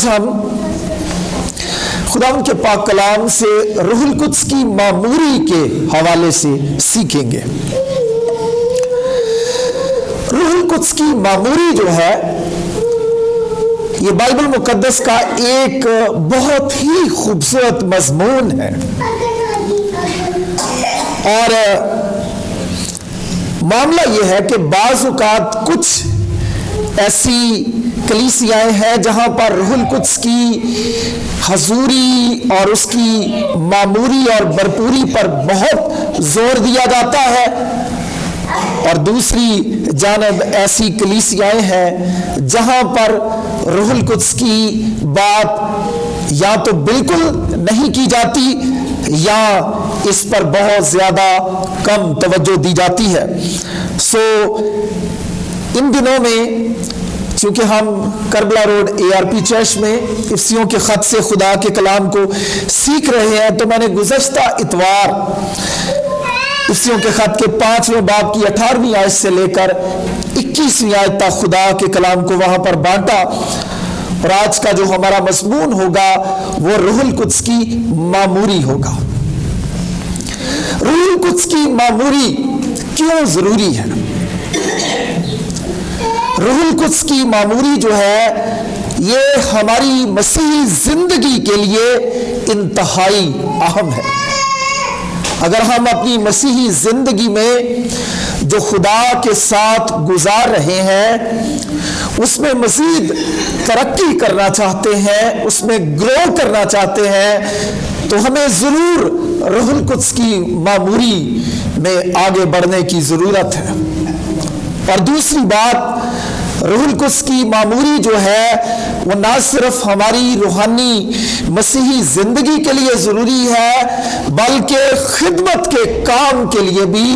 آج ہم خداوند کے پاک کلام سے روح القدس کی معموری کے حوالے سے سیکھیں گے۔ روح القدس کی معموری جو ہے یہ بائبل مقدس کا ایک بہت ہی خوبصورت مضمون ہے، اور معاملہ یہ ہے کہ بعض اوقات کچھ ایسی کلیسیاں ہیں جہاں پر روح القدس کی حضوری اور اس کی معموری اور بھرپوری پر بہت زور دیا جاتا ہے، اور دوسری جانب ایسی کلیسیاں ہیں جہاں پر روح القدس کی بات یا تو بالکل نہیں کی جاتی یا اس پر بہت زیادہ کم توجہ دی جاتی ہے۔ ان دنوں میں چونکہ ہم کربلا روڈ ARP چرچ میں افسیوں کے خط سے خدا کے کلام کو سیکھ رہے ہیں، تو میں نے گزشتہ اتوار افسیوں کے خط کے 5ویں باب کی 18ویں آیت سے لے کر 21ویں آیت تک خدا کے کلام کو وہاں پر بانٹا، اور آج کا جو ہمارا مضمون ہوگا وہ روح القدس کی معموری ہوگا۔ روح القدس کی معموری کیوں ضروری ہے؟ روح القدس کی معموری جو ہے یہ ہماری مسیحی زندگی کے لیے انتہائی اہم ہے۔ اگر ہم اپنی مسیحی زندگی میں جو خدا کے ساتھ گزار رہے ہیں اس میں مزید ترقی کرنا چاہتے ہیں، اس میں گرو کرنا چاہتے ہیں، تو ہمیں ضرور روح القدس کی معموری میں آگے بڑھنے کی ضرورت ہے۔ اور دوسری بات، روح القدس کی معموری جو ہے وہ نہ صرف ہماری روحانی مسیحی زندگی کے لیے ضروری ہے بلکہ خدمت کے کام کے لیے بھی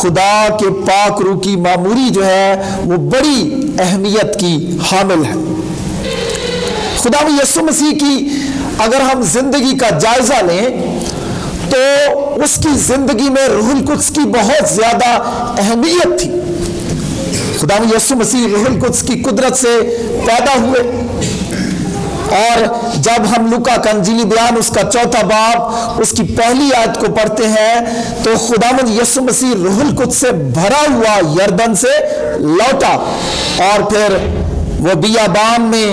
خدا کے پاک روح کی معموری جو ہے وہ بڑی اہمیت کی حامل ہے۔ خدا یسوع مسیح کی اگر ہم زندگی کا جائزہ لیں تو اس کی زندگی میں روح القدس کی بہت زیادہ اہمیت تھی۔ خدا یسوع مسیح روح القدس کی قدرت سے پیدا ہوئے، اور جب ہم لوکا کا انجیلی بیان اس کا 4 باب اس کی پہلی آیت کو پڑھتے ہیں تو خداوند یسوع مسیح روح القدس سے بھرا ہوا یردن سے لوٹا، اور پھر وہ بیابان میں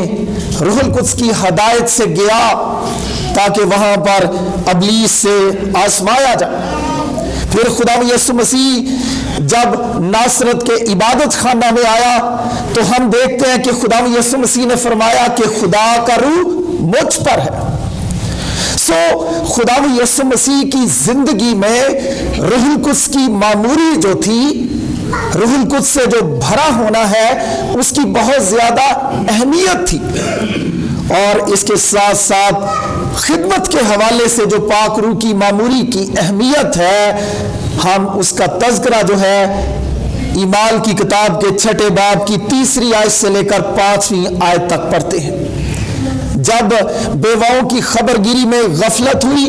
روح القدس کی ہدایت سے گیا تاکہ وہاں پر ابلیس سے آزمایا جائے۔ پھر خداوند یسوع مسیح جب ناصرت کے عبادت خانہ میں آیا تو ہم دیکھتے ہیں کہ خداوند یسوع مسیح نے فرمایا کہ خدا کا روح مجھ پر ہے۔ خداوند یسوع مسیح کی زندگی میں روح القدس کی معموری جو تھی، روح القدس سے جو بھرا ہونا ہے، اس کی بہت زیادہ اہمیت تھی، اور اس کے ساتھ ساتھ خدمت کے حوالے سے جو پاک روح کی معموری کی اہمیت ہے، ہم اس کا تذکرہ جو ہے اعمال کی کتاب کے 6 باب کی 3 آیت سے لے کر 5ویں آیت تک پڑھتے ہیں۔ جب بیواؤں کی خبر گیری میں غفلت ہوئی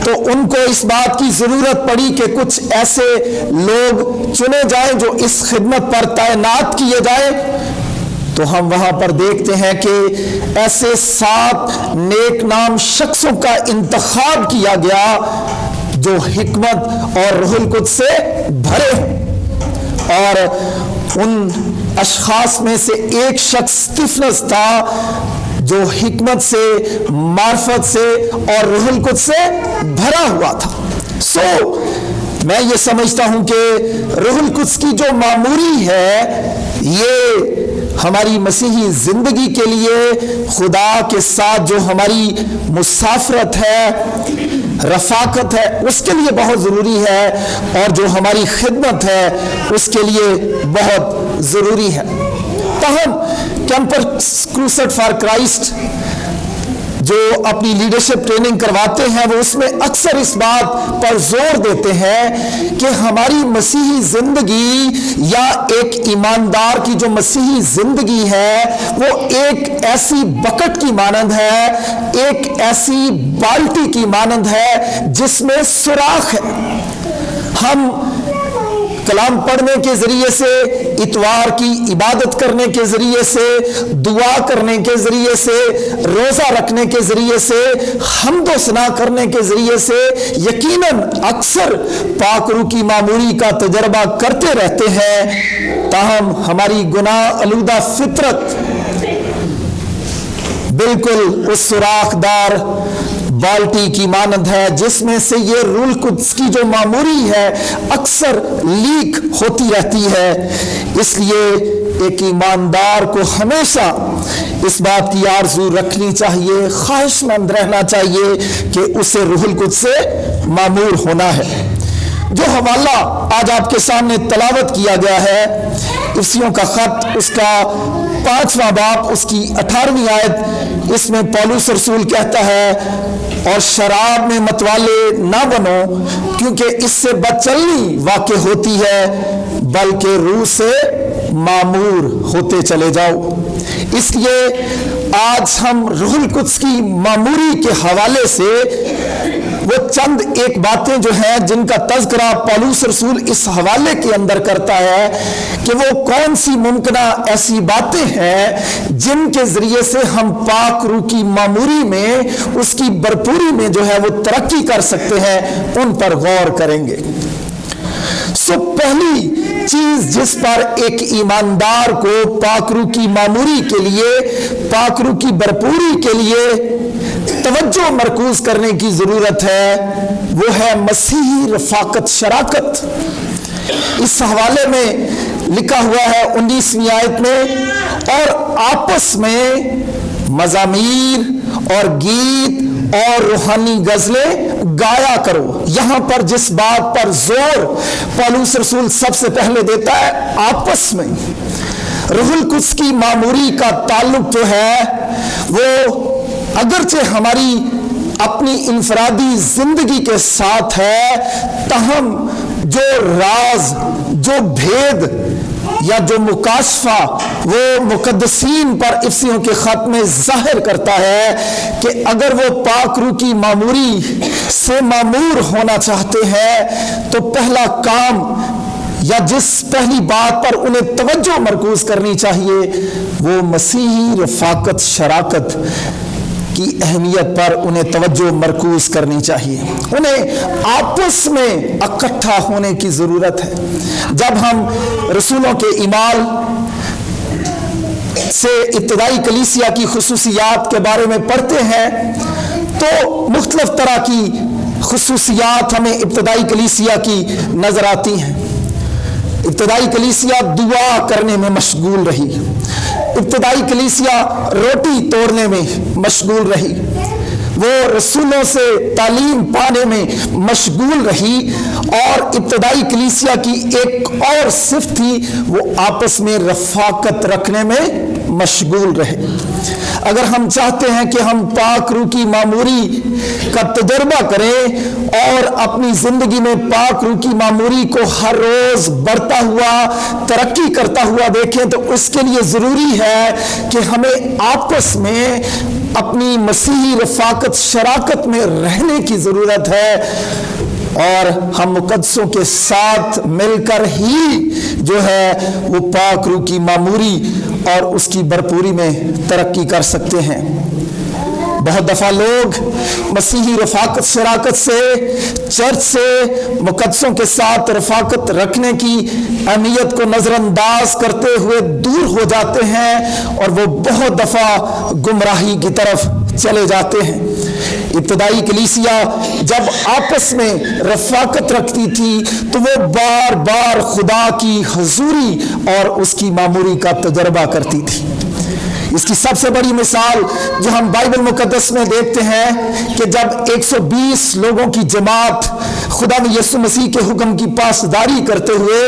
تو ان کو اس بات کی ضرورت پڑی کہ کچھ ایسے لوگ چنے جائیں جو اس خدمت پر تعینات کیے جائیں، تو ہم وہاں پر دیکھتے ہیں کہ ایسے 7 نیک نام شخصوں کا انتخاب کیا گیا جو حکمت اور روح القدس سے بھرے، اور ان اشخاص میں سے ایک شخص اسطفنس تھا جو حکمت سے، معرفت سے اور روح القدس سے بھرا ہوا تھا۔ میں یہ سمجھتا ہوں کہ روح القدس کی جو معموری ہے یہ ہماری مسیحی زندگی کے لیے خدا کے ساتھ جو ہماری مسافرت ہے، رفاقت ہے، اس کے لیے بہت ضروری ہے، اور جو ہماری خدمت ہے اس کے لیے بہت ضروری ہے۔ تاہم کیمپس کروسیڈ فار کرائسٹ جو اپنی لیڈرشپ ٹریننگ کرواتے ہیں وہ اس میں اکثر اس بات پر زور دیتے ہیں کہ ہماری مسیحی زندگی یا ایک ایماندار کی جو مسیحی زندگی ہے وہ ایک ایسی بکٹ کی مانند ہے، ایک ایسی بالٹی کی مانند ہے جس میں سوراخ ہے۔ ہم کلام پڑھنے کے ذریعے سے، اتوار کی عبادت کرنے کے ذریعے سے، دعا کرنے کے ذریعے سے، روزہ رکھنے کے ذریعے سے، حمد و ثنا کرنے کے ذریعے سے یقیناً اکثر پاک روح کی معموری کا تجربہ کرتے رہتے ہیں، تاہم ہماری گناہ آلودہ فطرت بالکل اس سوراخ دار بالٹی کی مانند ہے جس میں سے یہ روح القدس کی جو معموری ہے اکثر لیک ہوتی رہتی ہے۔ اس لیے ایک ایماندار کو ہمیشہ اس بات کی آرزو رکھنی چاہیے، خواہش مند رہنا چاہیے کہ اسے روح القدس سے معمور ہونا ہے۔ جو حوالہ آج آپ کے سامنے تلاوت کیا گیا ہے، افسیوں کا خط اس کا 5واں باب اس کی 18ویں آیت، اس میں پولس رسول کہتا ہے اور شراب میں متوالے نہ بنو کیونکہ اس سے بدچلنی واقع ہوتی ہے، بلکہ روح سے معمور ہوتے چلے جاؤ۔ اس لیے آج ہم روح القدس کی معموری کے حوالے سے وہ چند ایک باتیں جو ہیں جن کا تذکرہ پولس رسول اس حوالے کے اندر کرتا ہے کہ وہ کون سی ممکنہ ایسی باتیں ہیں جن کے ذریعے سے ہم پاک روح کی معموری میں، اس کی بھرپوری میں جو ہے وہ ترقی کر سکتے ہیں، ان پر غور کریں گے۔ پہلی چیز جس پر ایک ایماندار کو پاک روح کی معموری کے لیے، پاک روح کی بھرپوری کے لیے توجہ مرکوز کرنے کی ضرورت ہے، وہ ہے مسیحی رفاقت شراکت۔ اس حوالے میں لکھا ہوا ہے 19ویں آیت میں، اور آپس میں مزامیر اور گیت اور روحانی غزلیں گایا کرو۔ یہاں پر جس بات پر زور پولس رسول سب سے پہلے دیتا ہے، آپس میں روح القدس کی معموری کا تعلق جو ہے وہ اگرچہ ہماری اپنی انفرادی زندگی کے ساتھ ہے، تاہم جو راز، جو بھید یا جو مکاشفہ وہ مقدسین پر افسیوں کے خط میں ظاہر کرتا ہے کہ اگر وہ پاک روح کی معموری سے معمور ہونا چاہتے ہیں تو پہلا کام یا جس پہلی بات پر انہیں توجہ مرکوز کرنی چاہیے وہ مسیحی رفاقت شراکت کی اہمیت پر انہیں توجہ مرکوز کرنی چاہیے۔ انہیں آپس میں اکٹھا ہونے کی ضرورت ہے۔ جب ہم رسولوں کے اعمال سے ابتدائی کلیسیا کی خصوصیات کے بارے میں پڑھتے ہیں تو مختلف طرح کی خصوصیات ہمیں ابتدائی کلیسیا کی نظر آتی ہیں۔ ابتدائی کلیسیا دعا کرنے میں مشغول رہی، ابتدائی کلیسیا روٹی توڑنے میں مشغول رہی، وہ رسولوں سے تعلیم پانے میں مشغول رہی، اور ابتدائی کلیسیا کی ایک اور صفت تھی، وہ آپس میں رفاقت رکھنے میں مشغول رہے۔ اگر ہم چاہتے ہیں کہ ہم پاک روح کی معموری کا تجربہ کریں اور اپنی زندگی میں پاک روح کی معموری کو ہر روز بڑھتا ہوا، ترقی کرتا ہوا دیکھیں، تو اس کے لیے ضروری ہے کہ ہمیں آپس میں اپنی مسیحی رفاقت شراکت میں رہنے کی ضرورت ہے، اور ہم مقدسوں کے ساتھ مل کر ہی جو ہے وہ پاک روح کی معموری اور اس کی بھرپوری میں ترقی کر سکتے ہیں۔ بہت دفعہ لوگ مسیحی رفاقت شراکت سے، چرچ سے، مقدسوں کے ساتھ رفاقت رکھنے کی اہمیت کو نظر انداز کرتے ہوئے دور ہو جاتے ہیں، اور وہ بہت دفعہ گمراہی کی طرف چلے جاتے ہیں۔ ابتدائی کلیسیا جب آپس میں رفاقت رکھتی تھی تو وہ بار بار خدا کی حضوری اور اس کی معموری کا تجربہ کرتی تھی۔ اس کی سب سے بڑی مثال جو ہم بائبل مقدس میں دیکھتے ہیں کہ جب 120 لوگوں کی جماعت خدا یسوع مسیح کے حکم کی پاسداری کرتے ہوئے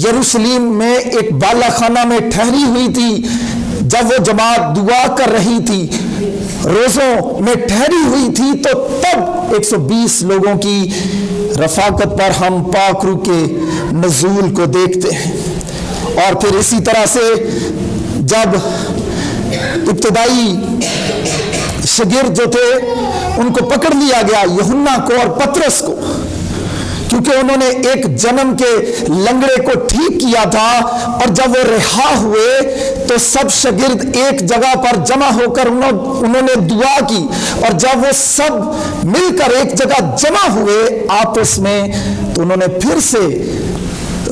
یروشلم میں ایک بالا خانہ میں ٹھہری ہوئی تھی، جب وہ جماعت دعا کر رہی تھی، روزوں میں ٹھہری ہوئی تھی، تو تب 120 لوگوں کی رفاقت پر ہم پاک روح کے نزول کو دیکھتے ہیں۔ اور پھر اسی طرح سے جب ابتدائی شاگرد جو تھے ان کو پکڑ لیا گیا، یوحنا کو اور پترس کو، کیونکہ انہوں نے ایک جنم کے لنگڑے کو ٹھیک کیا تھا، اور جب وہ رہا ہوئے تو سب شاگرد ایک جگہ پر جمع ہو کر انہوں نے دعا کی، اور جب وہ سب مل کر ایک جگہ جمع ہوئے آپس میں، تو انہوں نے پھر سے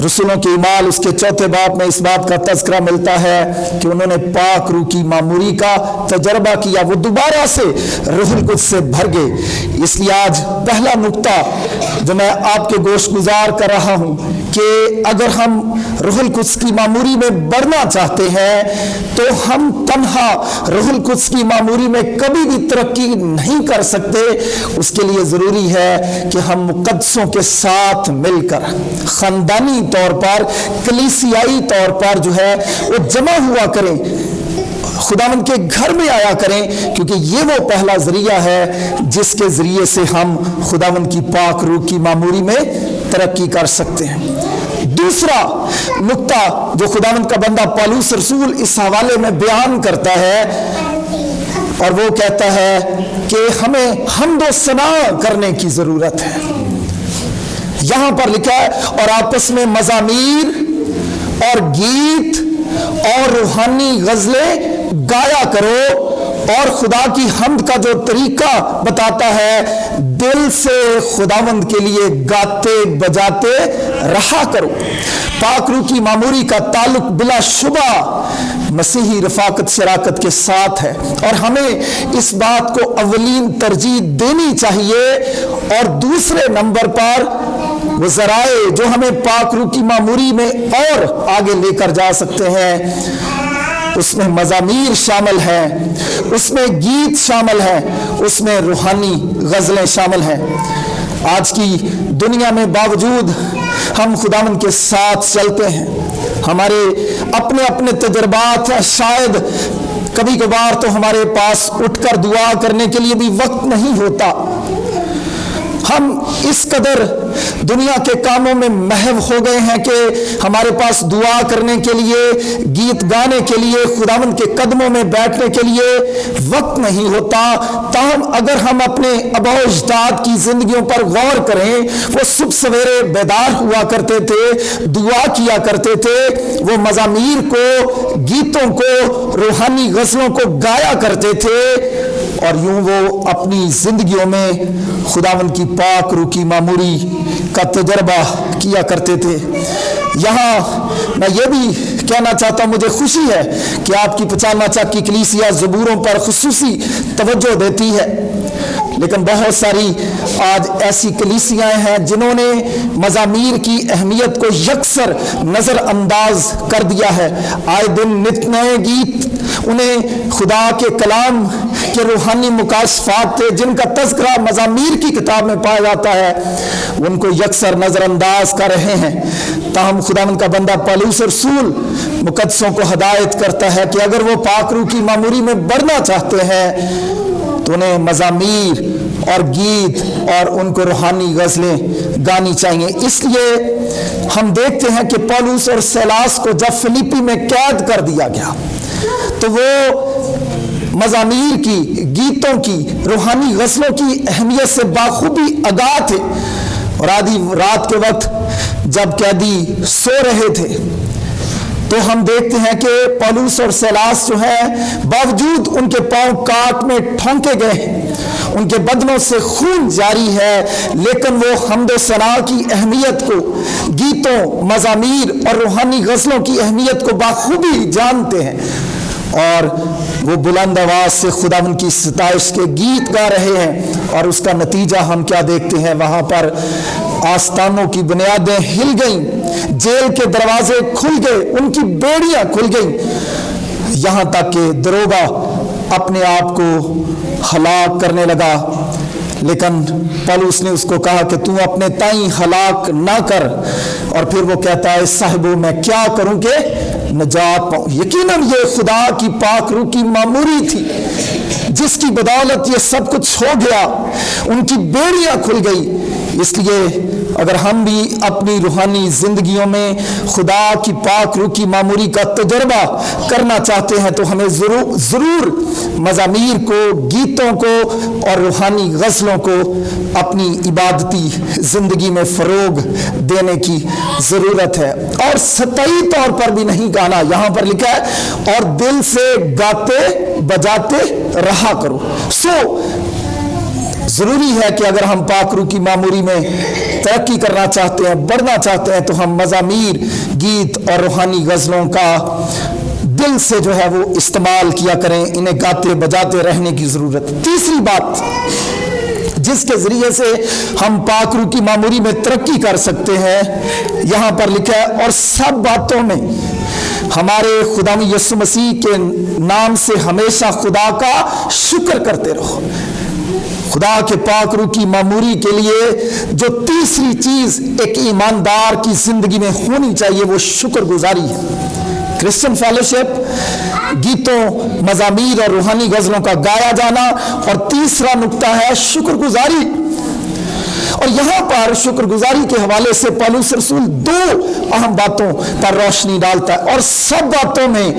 رسولوں کی اعمال اس کے 4 باب میں اس بات کا تذکرہ ملتا ہے کہ انہوں نے پاک روح کی معموری کا تجربہ کیا، وہ دوبارہ سے روح القدس سے بھر گئے۔ اس لیے آج پہلا نقطہ جو میں آپ کے گوش گزار کر رہا ہوں کہ اگر ہم روح القدس کی معموری میں بڑھنا چاہتے ہیں تو ہم تنہا روح القدس کی معموری میں کبھی بھی ترقی نہیں کر سکتے۔ اس کے لیے ضروری ہے کہ ہم مقدسوں کے ساتھ مل کر خاندانی طور پر، کلیسیائی طور پر جو ہے وہ جمع ہوا کریں، خداوند کے گھر میں آیا کریں، کیونکہ یہ وہ پہلا ذریعہ ہے جس کے ذریعے سے ہم خداوند کی پاک روح کی معموری میں ترقی کر سکتے ہیں۔ دوسرا نقطہ جو خداوند کا بندہ پالوس رسول اس حوالے میں بیان کرتا ہے، اور وہ کہتا ہے کہ ہمیں حمد و ثنا کرنے کی ضرورت ہے۔ یہاں پر لکھا ہے اور آپس میں مزامیر اور گیت اور روحانی غزلیں گایا کرو، اور خدا کی حمد کا جو طریقہ بتاتا ہے، دل سے خداوند کے لیے گاتے بجاتے رہا کرو۔ پاک روح کی معموری کا تعلق بلا شبہ مسیحی رفاقت شراکت کے ساتھ ہے، اور ہمیں اس بات کو اولین ترجیح دینی چاہیے، اور دوسرے نمبر پر وہ ذرائع جو ہمیں پاک روح کی معموری میں اور آگے لے کر جا سکتے ہیں، اس میں مزامیر شامل ہیں، اس میں گیت شامل ہیں، اس میں روحانی غزلیں شامل ہیں۔ آج کی دنیا میں باوجود ہم خداوند کے ساتھ چلتے ہیں، ہمارے اپنے اپنے تجربات ہیں، شاید کبھی کبھار تو ہمارے پاس اٹھ کر دعا کرنے کے لیے بھی وقت نہیں ہوتا، ہم اس قدر دنیا کے کاموں میں محو ہو گئے ہیں کہ ہمارے پاس دعا کرنے کے لیے، گیت گانے کے لیے، خداوند کے قدموں میں بیٹھنے کے لیے وقت نہیں ہوتا۔ تاہم اگر ہم اپنے آباء و اجداد کی زندگیوں پر غور کریں، وہ صبح سویرے بیدار ہوا کرتے تھے، دعا کیا کرتے تھے، وہ مزامیر کو، گیتوں کو، روحانی غزلوں کو گایا کرتے تھے، اور یوں وہ اپنی زندگیوں میں خداوند کی پاک روح کی معموری کا تجربہ کیا کرتے تھے۔ یہاں میں یہ بھی کہنا چاہتا ہوں، مجھے خوشی ہے کہ آپ کی 55 کی کلیسیا زبوروں پر خصوصی توجہ دیتی ہے، لیکن بہت ساری آج ایسی کلیسیاں ہیں جنہوں نے مزامیر کی اہمیت کو یکسر نظر انداز کر دیا ہے۔ آئے دن نت نئے گیت انہیں خدا کے کلام کے روحانی مکاشفات تھے جن کا تذکرہ مزامیر کی کتاب میں پایا جاتا ہے، ان کو یکسر نظر انداز کر رہے ہیں۔ تاہم خداوند کا بندہ پالوس رسول مقدسوں کو ہدایت کرتا ہے کہ اگر وہ پاک روح کی معموری میں بڑھنا چاہتے ہیں تو انہیں مزامیر اور گیت اور ان کو روحانی غزلیں گانی چاہیے۔ اس لیے ہم دیکھتے ہیں کہ پالوس اور سیلاس کو جب فلیپی میں قید کر دیا گیا تو وہ مزامیر کی، گیتوں کی، روحانی غزلوں کی اہمیت سے باخوبی آگاہ تھے، اور آدھی رات کے وقت جب قیدی سو رہے تھے تو ہم دیکھتے ہیں کہ پالوس اور سیلاس جو ہیں باوجود ان کے پاؤں کاٹ میں ٹھونکے گئے، ان کے بدنوں سے خون جاری ہے، لیکن وہ حمد و ثنا کی اہمیت کو، گیتوں، مزامیر اور روحانی غزلوں کی اہمیت کو باخوبی جانتے ہیں، اور وہ بلند آواز سے خداوند کی ستائش کے گیت گا رہے ہیں۔ اور اس کا نتیجہ ہم کیا دیکھتے ہیں؟ وہاں پر آستانوں کی بنیادیں ہل گئیں، جیل کے دروازے کھل گئے، ان کی بیڑیاں کھل گئیں، یہاں تک کہ دروگا اپنے آپ کو ہلاک کرنے لگا۔ لیکن پالوس نے اس کو کہا کہ تو اپنے تائیں ہلاک نہ کر، اور پھر وہ کہتا ہے صاحبو میں کیا کروں کہ نجات پاؤں۔ یقیناً یہ خدا کی پاک روح کی معموری تھی جس کی بدولت یہ سب کچھ ہو گیا، ان کی بیڑیاں کھل گئی۔ اس لیے اگر ہم بھی اپنی روحانی زندگیوں میں خدا کی پاک روح کی معموری کا تجربہ کرنا چاہتے ہیں تو ہمیں ضرور مزامیر کو، گیتوں کو اور روحانی غزلوں کو اپنی عبادتی زندگی میں فروغ دینے کی ضرورت ہے، اور سطحی طور پر بھی نہیں گانا۔ یہاں پر لکھا ہے اور دل سے گاتے بجاتے رہا کرو۔ ضروری ہے کہ اگر ہم پاک روح کی معموری میں ترقی کرنا چاہتے ہیں، بڑھنا چاہتے ہیں، تو ہم مزامیر، گیت اور روحانی غزلوں کا دل سے جو ہے وہ استعمال کیا کریں، انہیں گاتے بجاتے رہنے کی ضرورت۔ تیسری بات جس کے ذریعے سے ہم پاک روح کی معموری میں ترقی کر سکتے ہیں، یہاں پر لکھا ہے اور سب باتوں میں ہمارے خداوند یسوع مسیح کے نام سے ہمیشہ خدا کا شکر کرتے رہو۔ خدا کے پاک روح کی معموری کے لیے جو تیسری چیز ایک ایماندار کی زندگی میں ہونی چاہیے وہ شکر گزاری ہے۔ کرسچن فیلوشپ، گیتوں، مزامیر اور روحانی غزلوں کا گایا جانا، اور تیسرا نقطہ ہے شکر گزاری۔ اور یہاں پر شکر گزاری کے حوالے سے پولس رسول دو اہم باتوں پر روشنی ڈالتا ہے، اور سب باتوں میں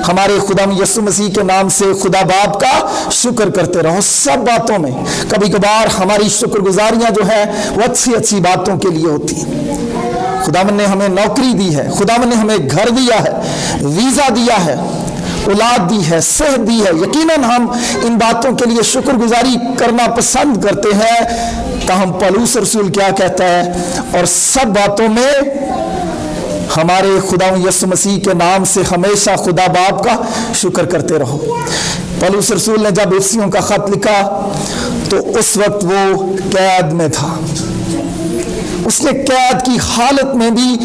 ہمارے خداوند یسوع مسیح کے نام سے خدا باپ کا شکر کرتے رہو۔ سب باتوں میں، کبھی کبھار ہماری شکر گزاریاں جو ہے وہ اچھی باتوں کے لیے ہوتی ہیں۔ خداوند نے ہمیں نوکری دی ہے، خداوند نے ہمیں گھر دیا ہے، ویزا دیا ہے، اولاد دی ہے، صحت دی ہے، یقیناً ہم ان باتوں کے لیے شکر گزاری کرنا پسند کرتے ہیں۔ تاہم پولس رسول کیا کہتا ہے؟ اور سب باتوں میں ہمارے خداوند یسوع مسیح کے نام سے ہمیشہ خدا باپ کا شکر کرتے رہو۔ پولس رسول نے جب افسیوں کا خط لکھا تو اس وقت وہ قید میں تھا۔ اس نے قید کی حالت میں بھی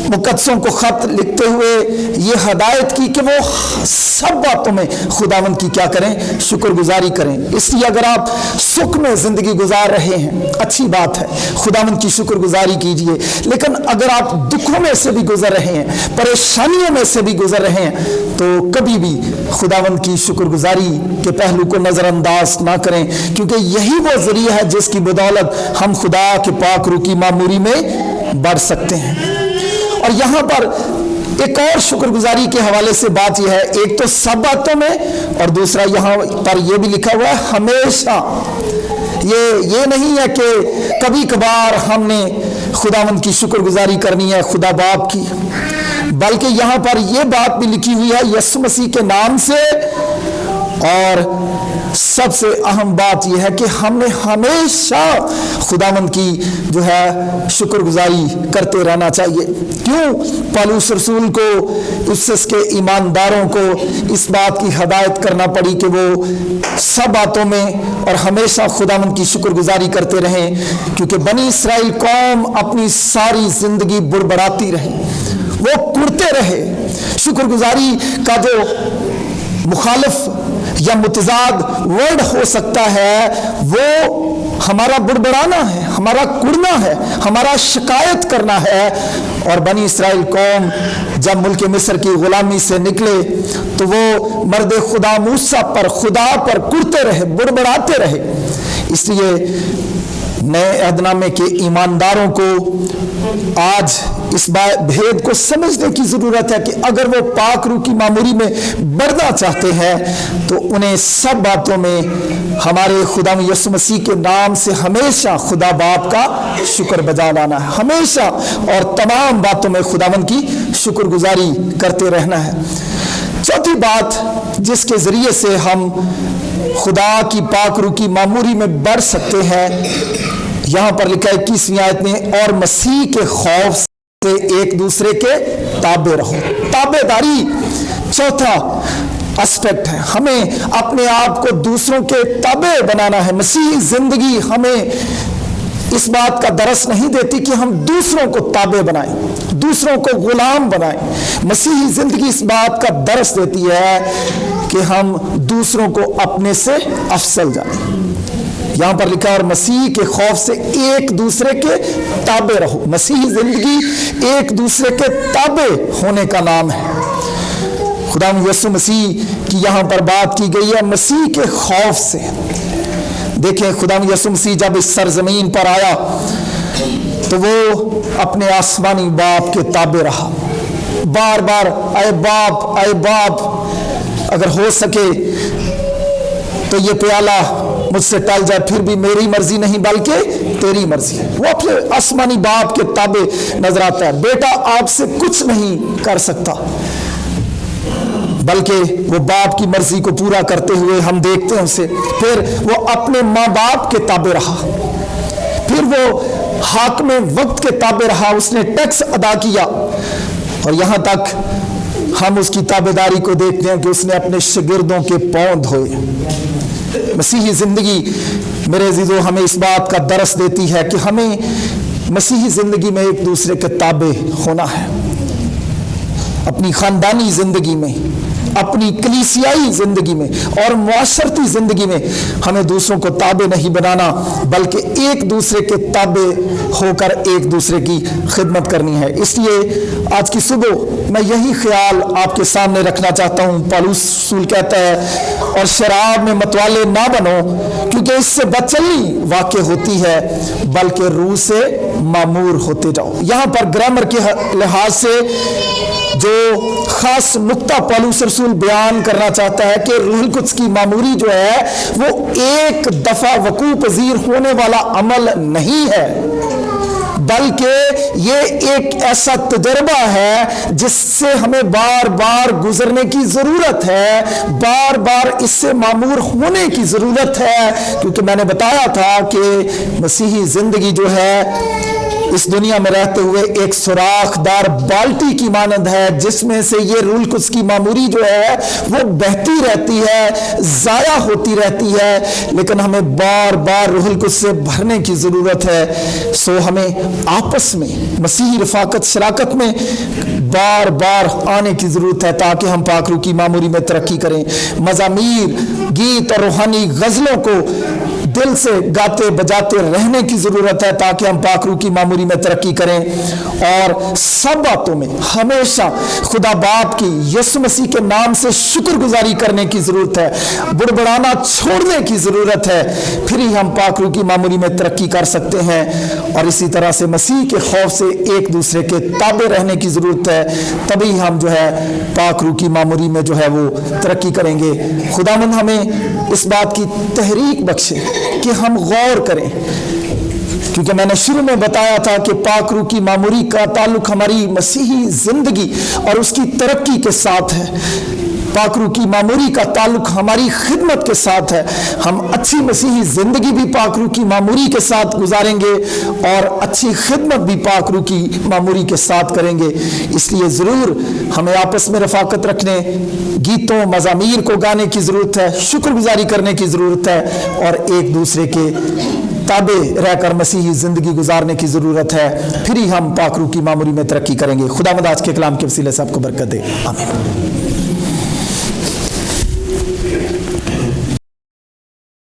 مقدسوں کو خط لکھتے ہوئے یہ ہدایت کی کہ وہ سب باتوں میں خداوند کی کیا کریں؟ شکر گزاری کریں۔ اس لیے اگر آپ سکھ میں زندگی گزار رہے ہیں، اچھی بات ہے، خداوند کی شکر گزاری کیجئے، لیکن اگر آپ دکھوں میں سے بھی گزر رہے ہیں، پریشانیوں میں سے بھی گزر رہے ہیں، تو کبھی بھی خداوند کی شکر گزاری کے پہلو کو نظر انداز نہ کریں، کیونکہ یہی وہ ذریعہ ہے جس کی بدولت ہم خدا کے پاک روح کی معموری میں بڑھ سکتے ہیں۔ اور یہاں پر ایک اور شکر گزاری کے حوالے سے بات یہ ہے، ایک تو سب باتوں میں، اور دوسرا یہاں پر یہ بھی لکھا ہوا ہے ہمیشہ۔ یہ نہیں ہے کہ کبھی کبھار ہم نے خداوند کی شکر گزاری کرنی ہے خدا باپ کی، بلکہ یہاں پر یہ بات بھی لکھی ہوئی ہے یسوع مسیح کے نام سے، اور سب سے اہم بات یہ ہے کہ ہم نے ہمیشہ خداوند کی جو ہے شکر گزاری کرتے رہنا چاہیے۔ کیوں پولس رسول کو، افسس کے ایمانداروں کو اس بات کی ہدایت کرنا پڑی کہ وہ سب باتوں میں اور ہمیشہ خداوند کی شکر گزاری کرتے رہیں؟ کیونکہ بنی اسرائیل قوم اپنی ساری زندگی بڑبڑاتی رہی، وہ کرتے رہے۔ شکر گزاری کا جو مخالف یا متضاد ورڈ ہو سکتا ہے وہ ہمارا بڑبڑانا ہے، ہمارا کڑنا ہے، ہمارا شکایت کرنا ہے۔ اور بنی اسرائیل قوم جب ملک مصر کی غلامی سے نکلے تو وہ مرد خدا موسیٰ پر، خدا پر کڑتے رہے، بڑبڑاتے رہے۔ اس لیے نئے عہد نامے کے ایمانداروں کو آج اس بھید کو سمجھنے کی ضرورت ہے کہ اگر وہ پاک روح کی معموری میں بڑھنا چاہتے ہیں تو انہیں سب باتوں میں ہمارے خداوند یسوع مسیح کے نام سے ہمیشہ خدا باپ کا شکر بجا لانا ہے، ہمیشہ اور تمام باتوں میں خداوند کی شکر گزاری کرتے رہنا ہے۔ چوتھی بات جس کے ذریعے سے ہم خدا کی پاک روح کی معموری میں بڑھ سکتے ہیں، یہاں پر لکھا ہے 21ویں آیت میں، اور مسیح کے خوف سے ایک دوسرے کے تابع رہو۔ تابع داری چوتھا اسپیکٹ ہے، ہمیں اپنے آپ کو دوسروں کے تابع بنانا ہے۔ مسیحی زندگی ہمیں اس بات کا درس نہیں دیتی کہ ہم دوسروں کو تابع بنائیں، دوسروں کو غلام بنائیں۔ مسیحی زندگی اس بات کا درس دیتی ہے کہ ہم دوسروں کو اپنے سے افضل جانیں۔ یہاں پر لکھا ہے اور مسیح کے خوف سے ایک دوسرے کے تابع رہو۔ مسیحی زندگی ایک دوسرے کے تابع ہونے کا نام ہے۔ خداوند یسوع مسیح کی یہاں پر بات کی گئی ہے مسیح کے خوف سے۔ دیکھیں خدا یسوع مسیح جب اس سرزمین پر آیا تو وہ اپنے آسمانی باپ کے تابع رہا، بار بار اے باپ اے باپ، اگر ہو سکے تو یہ پیالہ مجھ سے ٹل جائے، پھر بھی میری مرضی نہیں بلکہ تیری مرضی۔ وہ اپنے آسمانی باپ کے تابع نظر آتا ہے۔ بیٹا آپ سے کچھ نہیں کر سکتا، بلکہ وہ باپ کی مرضی کو پورا کرتے ہوئے ہم دیکھتے ہیں اسے۔ پھر وہ اپنے ماں باپ کے تابع رہا، پھر وہ حاکم وقت کے تابع رہا، اس نے ٹیکس ادا کیا، اور یہاں تک ہم اس کی تابعداری کو دیکھتے ہیں کہ اس نے اپنے شاگردوں کے پاؤں دھوئے۔ مسیحی زندگی میرے عزیزو ہمیں اس بات کا درس دیتی ہے کہ ہمیں مسیحی زندگی میں ایک دوسرے کے تابع ہونا ہے، اپنی خاندانی زندگی میں، اپنی کلیسیائی زندگی میں اور معاشرتی زندگی میں ہمیں دوسروں کو تابع نہیں بنانا، بلکہ ایک دوسرے کے تابع ہو کر ایک دوسرے کی خدمت کرنی ہے۔ اس لیے آج کی صبح میں یہی خیال آپ کے سامنے رکھنا چاہتا ہوں۔ پالوس رسول کہتا ہے اور شراب میں متوالے نہ بنو، کیونکہ اس سے بدچلنی واقع ہوتی ہے، بلکہ روح سے معمور ہوتے جاؤ۔ یہاں پر گرامر کے لحاظ سے جو خاص نقطہ پالوس رسول بیان کرنا چاہتا ہے کہ روح القدس کی معموری جو ہے وہ ایک دفعہ وقوع پذیر ہونے والا عمل نہیں ہے، بلکہ یہ ایک ایسا تجربہ ہے جس سے ہمیں بار بار گزرنے کی ضرورت ہے، بار بار اس سے معمور ہونے کی ضرورت ہے، کیونکہ میں نے بتایا تھا کہ مسیحی زندگی جو ہے اس دنیا میں رہتے ہوئے ایک سوراخ دار بالٹی کی مانند ہے، جس میں سے یہ روح القدس کی معموری جو ہے وہ بہتی رہتی ہے، ضائع ہوتی رہتی ہے، لیکن ہمیں بار بار روح القدس سے بھرنے کی ضرورت ہے۔ سو ہمیں آپس میں مسیحی رفاقت شراکت میں بار بار آنے کی ضرورت ہے تاکہ ہم پاک روح کی معموری میں ترقی کریں۔ مزامیر، گیت اور روحانی غزلوں کو دل سے گاتے بجاتے رہنے کی ضرورت ہے تاکہ ہم پاک روح کی معموری میں ترقی کریں، اور سب باتوں میں ہمیشہ خدا باپ کی یسوع مسیح کے نام سے شکر گزاری کرنے کی ضرورت ہے، بڑبڑانا چھوڑنے کی ضرورت ہے، پھر ہی ہم پاک روح کی معموری میں ترقی کر سکتے ہیں۔ اور اسی طرح سے مسیح کے خوف سے ایک دوسرے کے تابع رہنے کی ضرورت ہے، تبھی ہم جو ہے پاک روح کی معموری میں جو ہے وہ ترقی کریں گے۔ خداوند ہمیں اس بات کی تحریک بخشے کہ ہم غور کریں، کیونکہ میں نے شروع میں بتایا تھا کہ پاک روح کی معموری کا تعلق ہماری مسیحی زندگی اور اس کی ترقی کے ساتھ ہے، پاک روح کی معموری کا تعلق ہماری خدمت کے ساتھ ہے۔ ہم اچھی مسیحی زندگی بھی پاک روح کی معموری کے ساتھ گزاریں گے اور اچھی خدمت بھی پاک روح کی معموری کے ساتھ کریں گے۔ اس لیے ضرور ہمیں آپس میں رفاقت رکھنے، گیتوں مزامیر کو گانے کی ضرورت ہے، شکر گزاری کرنے کی ضرورت ہے، اور ایک دوسرے کے تابع رہ کر مسیحی زندگی گزارنے کی ضرورت ہے، پھر ہی ہم پاک روح کی معموری میں ترقی کریں گے۔ خداوند آج کے کلام کے وسیلے سے آپ کو برکت دے، آمین۔